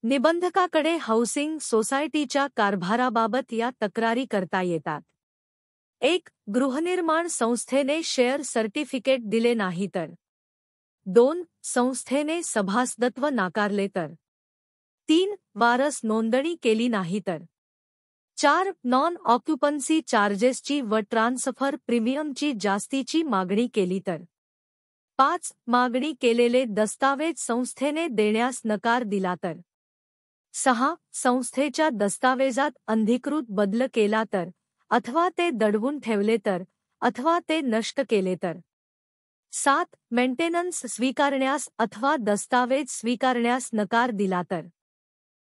निबंधकाकडे housing सोसायटीच्या कारभाराबाबत या तक्रारी करता येतात. 1. गृहनिर्माण संस्थेने शेअर सर्टिफिकेट दिले नाही तर. 2. संस्थेने सभासदत्व नाकारले तर. 3. वारस नोंदणी केली नाही तर. 4. नॉन ऑक्युपन्सी चार्जेसची व ट्रान्सफर प्रीमियमची जास्तीची मागणी केली तर. 5. मागणी केलेले दस्तावेज संस्थेने देण्यास नकार दिला तर. 6. संस्थेच्या दस्तावेजात अनधिकृत बदल केला तर, अथवा ते दडवून ठेवले तर, अथवा ते नष्ट केले तर. 7. मेंटेनन्स स्वीकारण्यास अथवा दस्तावेज स्वीकारण्यास नकार दिला तर.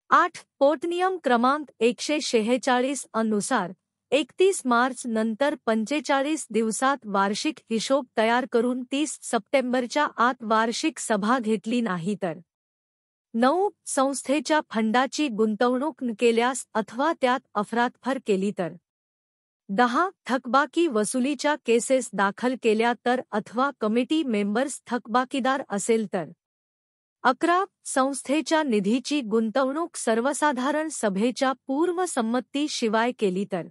8. पोटनियम क्रमांक 146 अनुसार 31 मार्च नंतर 45 दिवसात वार्षिक हिशोब तयार करून 30 सप्टेंबरच्या आत वार्षिक सभा घेतली नाही तर. 9. संस्थेच्या फंडाची गुंतवणूक न केल्यास अथवा त्यात अफरातफर केली तर. 10. थकबाकी वसुलीच्या केसेस दाखल केल्या तर अथवा कमिटी मेंबर्स थकबाकीदार असेल तर. 11. संस्थेच्या निधीची गुंतवणूक सर्वसाधारण सभेच्या पूर्वसंमती शिवाय केली तर.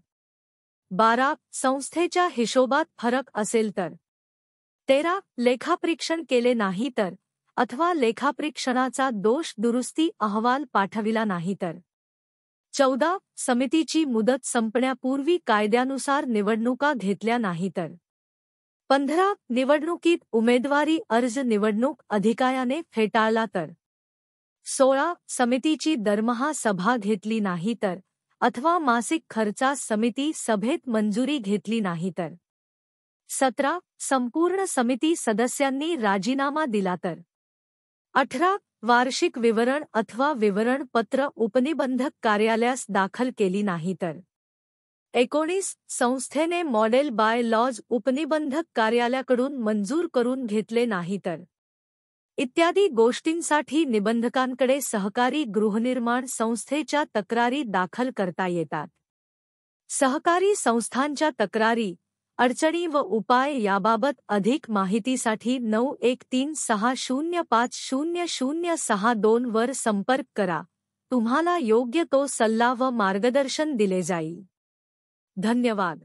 12. संस्थेच्या हिशोबात फरक असेल तर. 13. लेखापरीक्षण केले नाही तर, अथवा लेखापरीक्षणाचा दोष दुरुस्ती अहवाल पाठविला नाही तर. 14. समितीची मुदत संपण्यापूर्वी कायद्यानुसार निवडणुका घेतल्या नाही तर. 15. निवडणुकीत उमेदवारी अर्ज निवडणूक अधिकाऱ्याने फेटाळला तर. 16. समितीची दरमहा सभा घेतली नाही तर, अथवा मासिक खर्चास समिती सभेत मंजुरी घेतली नाही तर. 17. संपूर्ण समिती सदस्यांनी राजीनामा दिला तर. 18. वार्षिक विवरण अथवा विवरणपत्र उपनिबंधक कार्यालयास दाखल केली नाही तर. 19. संस्थेने मॉडेल बाय लॉज उपनिबंधक कार्यालयाकडून मंजूर करून घेतले नाही तर. इत्यादी गोष्टींसाठी निबंधकांकडे सहकारी गृहनिर्माण संस्थेच्या तक्रारी दाखल करता येतात. सहकारी संस्थांच्या तक्रारी, अडचणी व उपाय याबाबत अधिक माहितीसाठी 9136050062 वर संपर्क करा. तुम्हाला योग्य तो सल्ला व मार्गदर्शन दिले जाईल. धन्यवाद.